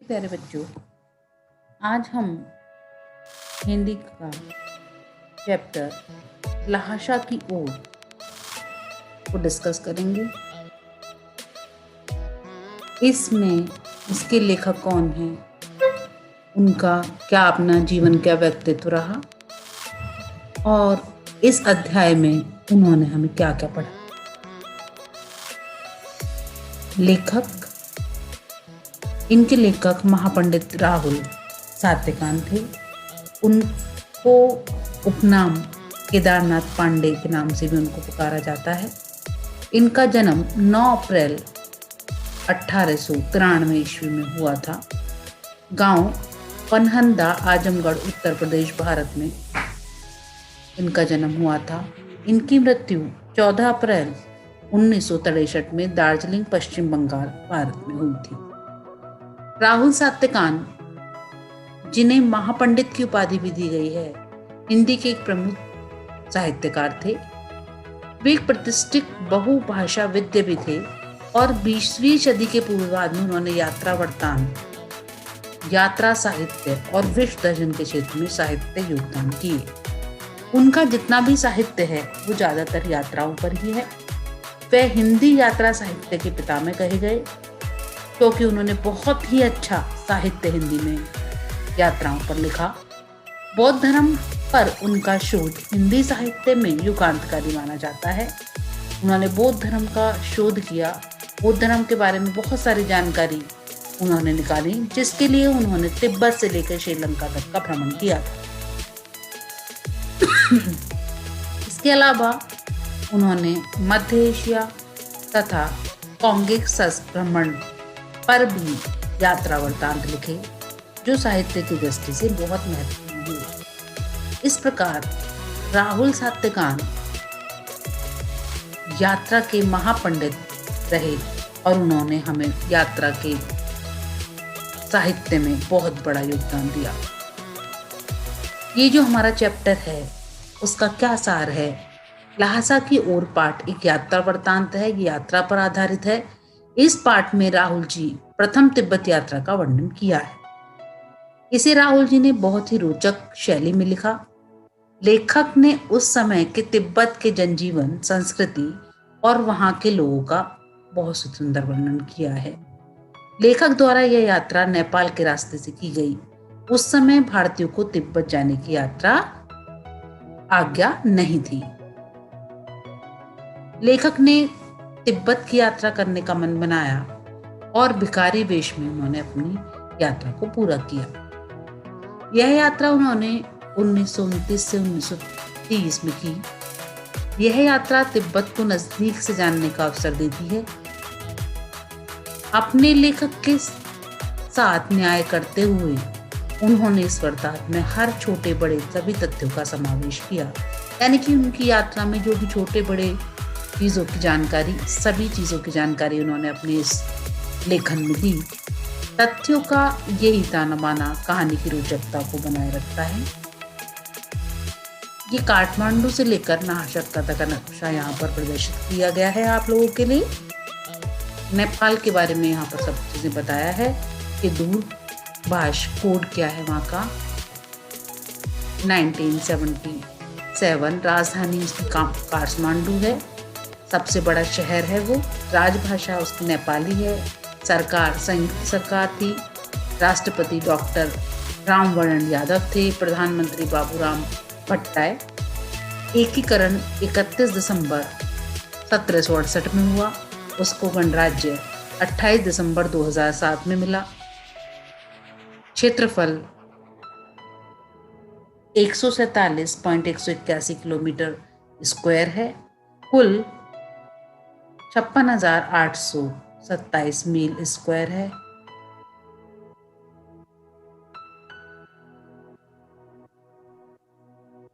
प्यारे बच्चों, आज हम हिंदी का चैप्टर लहाशा की ओर को डिस्कस करेंगे। इसमें इसके लेखक कौन हैं, उनका क्या अपना जीवन क्या व्यक्तित्व रहा और इस अध्याय में उन्होंने हमें क्या क्या पढ़ा। इनके लेखक महापंडित राहुल सात्यकान थे। उनको उपनाम केदारनाथ पांडे के नाम से भी उनको पुकारा जाता है। इनका जन्म 9 अप्रैल 1893 ईस्वी में हुआ था। गांव पनहंदा, आजमगढ़, उत्तर प्रदेश, भारत में इनका जन्म हुआ था। इनकी मृत्यु 14 अप्रैल 1963 में दार्जिलिंग, पश्चिम बंगाल, भारत में हुई थी। राहुल सात्यकान, जिन्हें महापंडित की उपाधि भी दी गई है, हिंदी के एक प्रमुख साहित्यकार थे। वे एक प्रतिष्ठित बहुभाषाविद भी थे और 20वीं सदी के पूर्वार्ध में उन्होंने यात्रा वृत्तांत, यात्रा साहित्य और विश्व दर्शन के क्षेत्र में साहित्य योगदान किए। उनका जितना भी साहित्य है वो ज्यादातर यात्राओं पर ही है। वह हिंदी यात्रा साहित्य के पिता में कहे गए क्योंकि उन्होंने बहुत ही अच्छा साहित्य हिंदी में यात्राओं पर लिखा। बौद्ध धर्म पर उनका शोध हिंदी साहित्य में युगांतकारी माना जाता है। उन्होंने बौद्ध धर्म का शोध किया। बौद्ध धर्म के बारे में बहुत सारी जानकारी उन्होंने निकाली, जिसके लिए उन्होंने तिब्बत से लेकर श्रीलंका तक का भ्रमण किया था। इसके अलावा उन्होंने मध्य एशिया तथा कांगेक्सस भ्रमण पर भी यात्रा वृत्तांत लिखे, जो साहित्य की दृष्टि से बहुत महत्वपूर्ण हुए। इस प्रकार राहुल सात्यकान यात्रा के महापंडित रहे और उन्होंने हमें यात्रा के साहित्य में बहुत बड़ा योगदान दिया। ये जो हमारा चैप्टर है उसका क्या सार है? लहासा की ओर पाठ एक यात्रा वृत्तांत है, ये यात्रा पर आधारित है। इस पाठ में राहुल जी प्रथम तिब्बत यात्रा का वर्णन किया है। इसे राहुल जी ने बहुत ही रोचक शैली में लिखा। लेखक ने उस समय के तिब्बत के जनजीवन, संस्कृति और वहां के लोगों का बहुत सुंदर वर्णन किया है। लेखक द्वारा यह यात्रा नेपाल के रास्ते से की गई। उस समय भारतीयों को तिब्बत जाने की यात्रा आज्ञा नहीं थी। लेखक ने तिब्बत की यात्रा करने का मन बनाया और भिखारी वेश में उन्होंने अपनी यात्रा को पूरा किया। यह यात्रा उन्होंने 1929 से 1930 में की। यह यात्रा तिब्बत को नजदीक से जानने का अवसर देती है। अपने लेखक के साथ न्याय करते हुए उन्होंने इस वृत्तांत में हर छोटे बड़े सभी तथ्यों का समावेश किया, यानी कि उनकी यात्रा में जो भी छोटे बड़े चीज़ों की जानकारी, सभी चीज़ों की जानकारी उन्होंने अपने इस लेखन में दी। तथ्यों का यही ताना बाना कहानी की रोचकता को बनाए रखता है। ये काठमांडू से लेकर नाहशक्का तक का नक्शा यहाँ पर प्रदर्शित किया गया है आप लोगों के लिए। नेपाल के बारे में यहाँ पर सब चीज़ें बताया है कि दूरभाष कोड क्या है वहाँ का। 1977 राजधानी उसकी काठमांडू है, सबसे बड़ा शहर है वो। राजभाषा उसकी नेपाली है। सरकार संयुक्त सरकार थी। राष्ट्रपति डॉक्टर रामवरण यादव थे। प्रधानमंत्री बाबूराम भट्टाय। एकीकरण 31 दिसंबर 1768 में हुआ। उसको गणराज्य 28 दिसंबर 2007 में मिला। क्षेत्रफल 147.181 किलोमीटर स्क्वायर है। कुल 56,827 मील स्क्वायर है।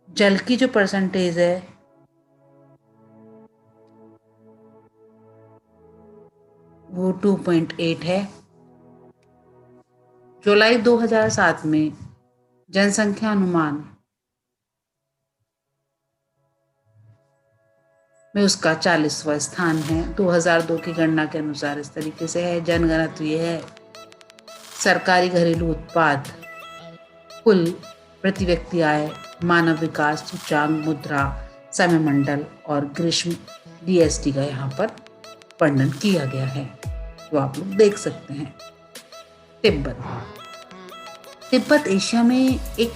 जल की जो परसेंटेज है वो 2.8 है। जुलाई 2007 में जनसंख्या अनुमान में उसका 40वां स्थान है। 2002 की गणना के अनुसार इस तरीके से है। जनघनत्व ये है सरकारी घरेलू उत्पाद, कुल प्रति व्यक्ति आय, मानव विकास सूचांक, मुद्रा समय मंडल और ग्रीष्म जीएसटी का यहाँ पर वर्णन किया गया है, तो आप लोग देख सकते हैं। तिब्बत एशिया में एक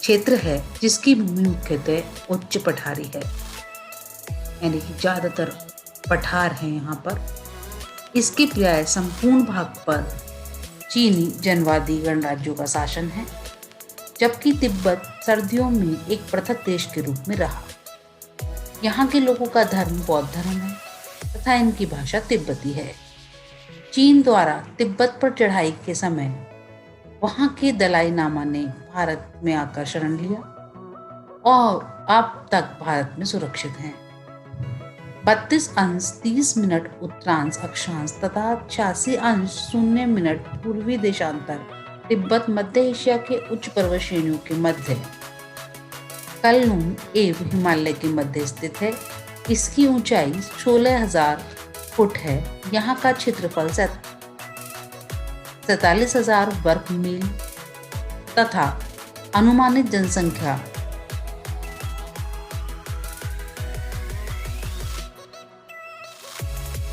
क्षेत्र है जिसकी भूमि मुख्यतः उच्च पठारी है, यानी कि ज्यादातर पठार है यहाँ पर। इसके प्राय संपूर्ण भाग पर चीनी जनवादी गणराज्यों का शासन है, जबकि तिब्बत सर्दियों में एक पृथक देश के रूप में रहा। यहाँ के लोगों का धर्म बौद्ध धर्म है तथा इनकी भाषा तिब्बती है। चीन द्वारा तिब्बत पर चढ़ाई के समय वहां के दलाई लामा ने भारत में आकर शरण लिया और अब तक भारत में सुरक्षित हैं। 32 अंश 30 मिनट उत्तरांश अक्षांश तथा 86 अंश 0 मिनट पूर्वी देशांतर तिब्बत मध्य एशिया के उच्च पर्वत श्रेणियों के मध्य कलनून एवं हिमालय के मध्य स्थित है। इसकी ऊंचाई 16,000 फुट है। यहाँ का क्षेत्रफल 47,000 वर्ग मील तथा अनुमानित जनसंख्या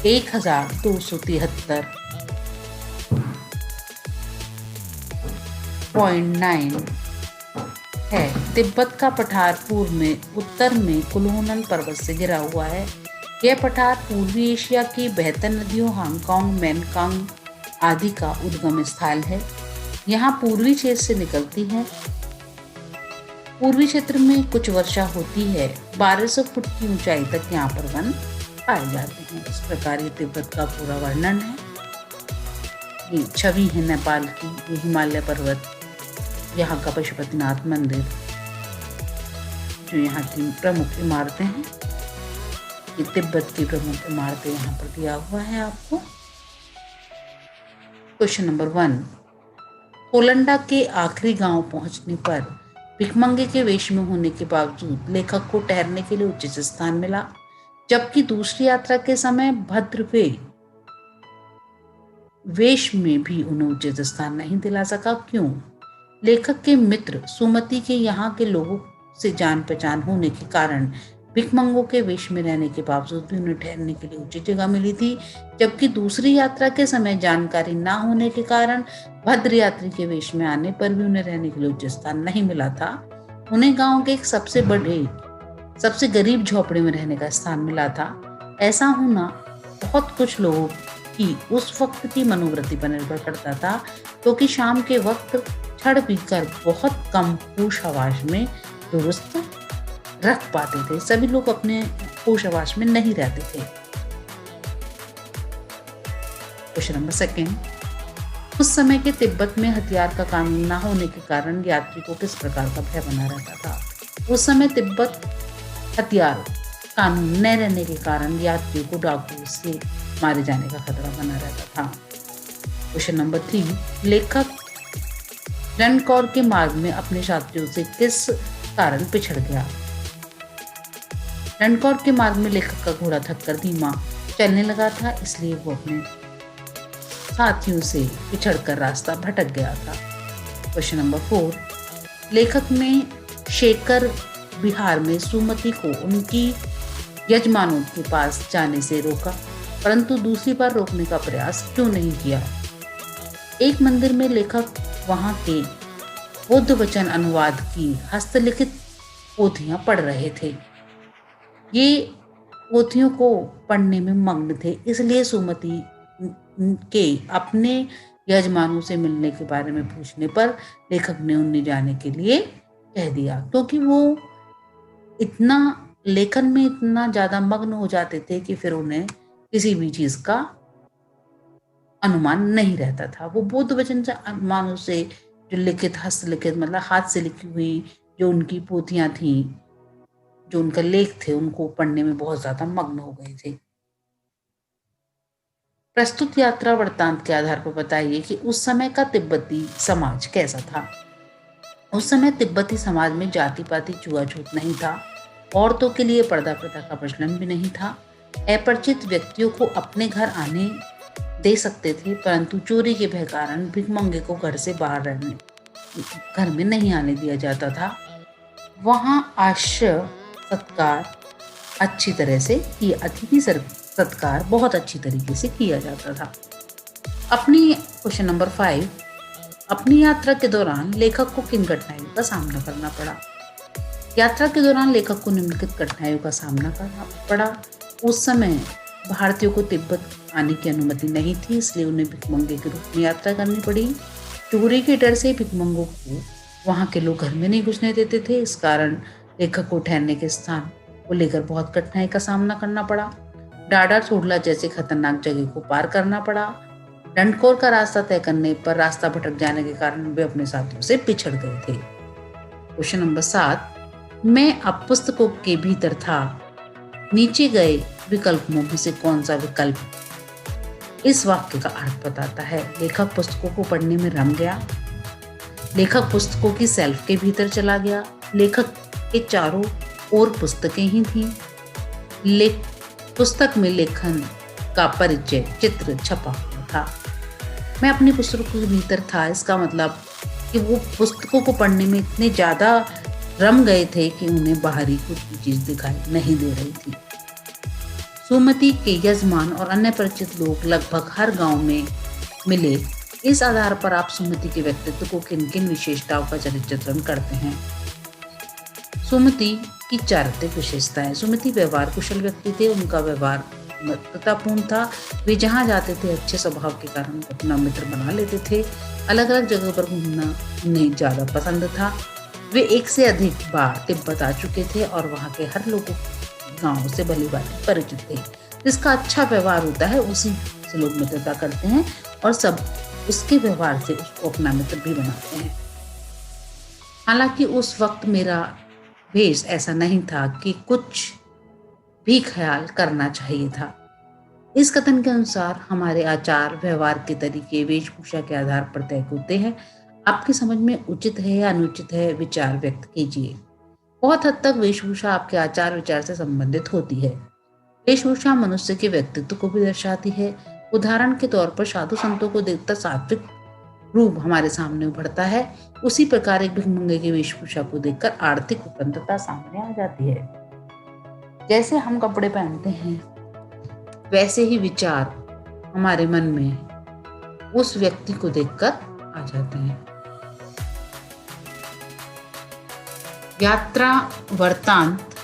1,273.9 है। तिब्बत का पठार पूर्व में उत्तर में कुलोनल पर्वत से घिरा हुआ है। यह पठार पूर्वी एशिया की बेहतर नदियों हांगकांग, मेनकांग आदि का उद्गम स्थल है। यहाँ पूर्वी क्षेत्र से निकलती है। पूर्वी क्षेत्र में कुछ वर्षा होती है। 1200 फुट की ऊंचाई तक यहाँ पर वन पाए जाते हैं। इस प्रकार ये तिब्बत का पूरा वर्णन है। ये छवि है नेपाल की, ये हिमालय पर्वत, यहाँ का पशुपतिनाथ मंदिर, जो यहाँ की प्रमुख इमारतें हैं। ये तिब्बत की प्रमुख इमारतें यहाँ पर दिया हुआ है आपको। क्वेश्चन नंबर 1, कोलंडा के आखिरी गांव पहुंचने पर भिखमंगे के वेश में होने के बावजूद लेखक को ठहरने के लिए उचित स्थान मिला, जबकि दूसरी यात्रा के समय भद्रवे वेश में भी उन्हें उचित स्थान नहीं दिला सका। क्यों? लेखक के मित्र सुमति के यहाँ के लोगों से जान पहचान होने के कारण भिखमंगों के वेश में रहने के बावजूद भी उन्हें ठहरने के लिए उचित जगह मिली थी, जबकि दूसरी यात्रा के समय जानकारी न होने के कारण भद्र यात्री के वेश में आने पर भी उन्हें रहने के लिए उचित स्थान नहीं मिला था। उन्हें गांव के एक सबसे गरीब झोपड़े में रहने का स्थान मिला था। ऐसा होना बहुत कुछ लोगों की उस वक्त की मनोवृत्ति पर निर्भर करता था, क्योंकि शाम के वक्त छड़ पीकर बहुत कम होश हवास में दुरुस्त रख पाते थे। सभी लोग अपने होश हवास में नहीं रहते थे। क्वेश्चन नंबर 2, उस समय के तिब्बत में हथियार का कानून न होने के कारण यात्री को किस प्रकार का भय बना रहता था? उस समय तिब्बत हथियार कानून न रहने के कारण यात्रियों को डाकुओं से मारे जाने का खतरा बना रहता था। क्वेश्चन नंबर 3, लेखक रणकौर के मार्ग में अपने साथियों से किस कारण पिछड़ गया? रणकौर के मार्ग में लेखक का घोड़ा थककर धीमा चलने लगा था, इसलिए वो अपने साथियों से पिछड़कर रास्ता भटक गया था। क्वेश्चन नंबर 4, लेखक ने शेखर बिहार में सुमति को उनकी यजमानों के पास जाने से रोका, परंतु दूसरी बार रोकने का प्रयास क्यों नहीं किया? एक मंदिर में लेखक वहां के बौद्ध वचन अनुवाद की हस्तलिखित पोथियां पढ़ रहे थे। ये पोथियों को पढ़ने में मग्न थे, इसलिए सुमति के अपने यजमानों से मिलने के बारे में पूछने पर लेखक ने उन्हें जाने के लिए कह दिया, क्योंकि वो इतना लेखन में इतना ज्यादा मग्न हो जाते थे कि फिर उन्हें किसी भी चीज का अनुमान नहीं रहता था। वो बौद्ध वचन से अनुमानों से जो लिखित हस्तलिखित मतलब हाथ से लिखी हुई जो उनकी पोथियां थी, जो उनका लेख थे, उनको पढ़ने में बहुत ज्यादा मग्न हो गए थे। प्रस्तुत यात्रा वृत्तांत के आधार पर बताइए कि उस समय का तिब्बती समाज कैसा था। उस समय तिब्बती समाज में जाति पाति छुआछूत नहीं था। औरतों के लिए पर्दा प्रथा का प्रचलन भी नहीं था। अपरिचित व्यक्तियों को अपने घर आने दे सकते थे, परंतु चोरी के भय कारण भिखमंगे को घर में नहीं आने दिया जाता था। वहाँ आश्रय सत्कार अच्छी तरह से किया, अतिथि सत्कार बहुत अच्छी तरीके से किया जाता था। क्वेश्चन नंबर 5, अपनी यात्रा के दौरान लेखक को किन कठिनाइयों का सामना करना पड़ा? यात्रा के दौरान लेखक को निम्नलिखित कठिनाइयों का सामना करना पड़ा। उस समय भारतीयों को तिब्बत आने की अनुमति नहीं थी, इसलिए उन्हें भिखमंगे के रूप में यात्रा करनी पड़ी। चोरी के डर से भिखमंगों को वहाँ के लोग घर में नहीं घुसने देते थे। इस कारण लेखक को ठहरने के स्थान को लेकर बहुत कठिनाई का सामना करना पड़ा। डाडा सोडला जैसे खतरनाक जगह को पार करना पड़ा। डंडखोर का रास्ता तय करने पर रास्ता भटक जाने के कारण वे अपने साथियों से पिछड़ गए थे। क्वेश्चन नंबर 7, मैं अब पुस्तकों के भीतर था, नीचे गए विकल्पों में से कौन सा विकल्प इस वाक्य का अर्थ बताता है? लेखक पुस्तकों को पढ़ने में रम गया, लेखक पुस्तकों की सेल्फ के भीतर चला गया, लेखक के चारों ओर पुस्तकें ही थीं, पुस्तक में लेखन का परिचय चित्र छपा हुआ था। मैं अपनी पुस्तकों के भीतर था, इसका मतलब कि वो पुस्तकों को पढ़ने में इतने ज्यादा रम गए थे कि उन्हें बाहरी कुछ भी चीज दिखाई नहीं दे रही थी। सुमति के यजमान और अन्य परिचित लोग लगभग हर गांव में मिले। इस आधार पर आप सुमति के व्यक्तित्व को किन किन विशेषताओं का चित्रण करते हैं? सुमति की चारित्रिक विशेषताएं। सुमति व्यवहार कुशल व्यक्ति थे, उनका व्यवहार मित्रतापूर्ण था। वे जहाँ जाते थे अच्छे स्वभाव के कारण अपना मित्र बना लेते थे। अलग अलग जगह पर घूमना उन्हें ज्यादा पसंद था। वे एक से अधिक बार तिब्बत आ चुके थे और वहाँ के हर लोगों गाँव से भली भांति परिचित थे। जिसका अच्छा व्यवहार होता है उसी से लोग मित्रता करते हैं और सब उसके व्यवहार से उसको अपना मित्र भी बनाते हैं। हालांकि उस वक्त मेरा भेष ऐसा नहीं था कि कुछ भी ख्याल करना चाहिए था। इस कथन के अनुसार हमारे आचार व्यवहार के तरीके वेशभूषा के आधार पर तय होते हैं। आपकी समझ में उचित है या अनुचित है, विचार व्यक्त कीजिए। बहुत हद तक वेशभूषा आपके आचार विचार से संबंधित होती है। वेशभूषा मनुष्य के व्यक्तित्व को भी दर्शाती है। उदाहरण के तौर पर साधु संतों को देखकर सात्विक रूप हमारे सामने उभरता है, उसी प्रकार एक भिखमंगे की वेशभूषा को देखकर आर्थिक उपलब्धता सामने आ जाती है। जैसे हम कपड़े पहनते हैं वैसे ही विचार हमारे मन में उस व्यक्ति को देखकर आ जाते हैं। यात्रा वृत्तांत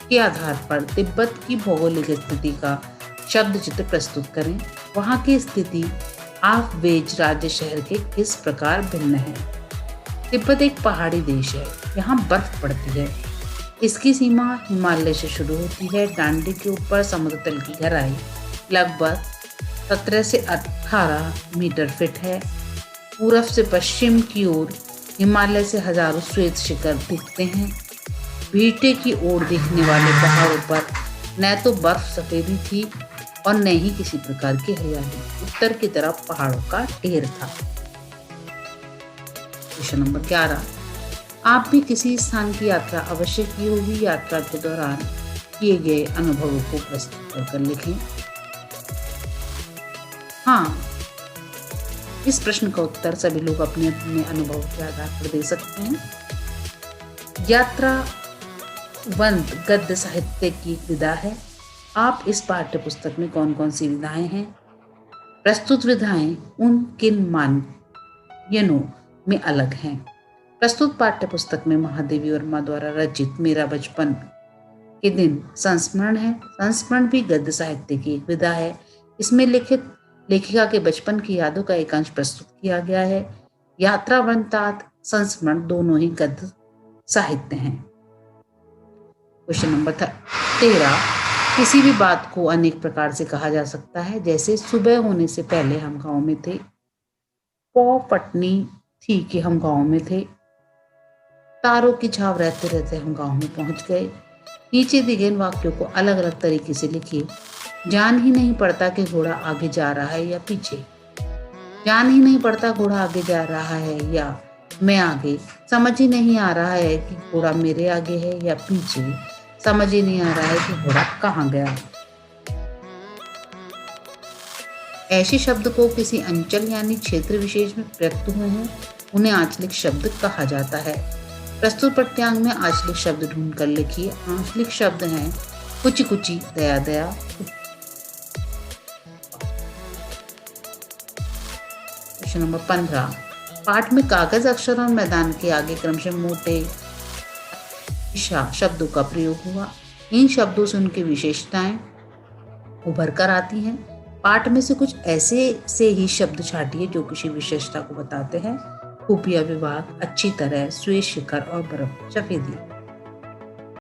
के आधार पर तिब्बत की भौगोलिक स्थिति का शब्द चित्र प्रस्तुत करें। वहाँ की स्थिति आफवेज राज्य शहर के किस प्रकार भिन्न है? तिब्बत एक पहाड़ी देश है, यहाँ बर्फ पड़ती है। इसकी सीमा हिमालय से शुरू होती है। डांडी के ऊपर समुद्र तल की गहराई लगभग 17 से 18 मीटर फीट है। पूरब से पश्चिम की ओर हिमालय से हजारों श्वेत शिखर दिखते हैं। भीटे की ओर दिखने वाले पहाड़ों पर न तो बर्फ सफेदी थी और न ही किसी प्रकार की हरियाली। उत्तर की तरफ पहाड़ों का ढेर था। क्वेश्चन नंबर 11, आप भी किसी स्थान की यात्रा अवश्य की होगी। यात्रा के दौरान किए गए अनुभवों को प्रस्तुत कर लिखें। हाँ, इस प्रश्न का उत्तर सभी लोग अपने अपने अनुभव के आधार पर दे सकते हैं। यात्रावंत गद्य साहित्य की विधा है। आप इस पाठ्य पुस्तक में कौन कौन सी विधाएं हैं? प्रस्तुत विधाएं उन किन मानयनों में अलग हैं? प्रस्तुत पाठ्य पुस्तक में महादेवी वर्मा द्वारा रचित मेरा बचपन के दिन संस्मरण है। संस्मरण भी गद्य साहित्य की एक विधा है। इसमें लिखित लेखिका के बचपन की यादों का एक अंश प्रस्तुत किया गया है। यात्रावंतात संस्मरण दोनों ही गद्य साहित्य हैं। क्वेश्चन नंबर 13, किसी भी बात को अनेक प्रकार से कहा जा सकता है। जैसे सुबह होने से पहले हम गांव में थे। पौ पटनी थी कि हम गांव में थे। तारों की छाव रहते रहते हम गांव में पहुंच गए। नीचे दिए गए वाक्यों को अलग अलग तरीके से लिखिए। जान ही नहीं पड़ता कि घोड़ा आगे जा रहा है या पीछे। जान ही नहीं पड़ता घोड़ा आगे जा रहा है या मैं आगे। समझ ही नहीं आ रहा है कि घोड़ा मेरे आगे है या पीछे। समझ ही नहीं आ रहा है कि घोड़ा कहाँ गया। ऐसे शब्द को किसी अंचल यानी क्षेत्र विशेष में प्रयुक्त हुए हैं उन्हें आंचलिक शब्द कहा जाता है। प्रस्तुत पाठ्यांक में आंचलिक शब्द ढूंढ कर लिखिए। आंचलिक शब्द हैं कुची कुची, दया दया। क्वेश्चन नंबर 15, पाठ में कागज, अक्षर और मैदान के आगे क्रमशः मोटे शब्दों का प्रयोग हुआ। इन शब्दों से उनकी विशेषताएं उभर कर आती हैं। पाठ में से कुछ ऐसे से ही शब्द छाटिए जो किसी विशेषता को बताते हैं। खुफिया विभाग, अच्छी तरह, श्वेत शिखर और बर्फ सफेदी।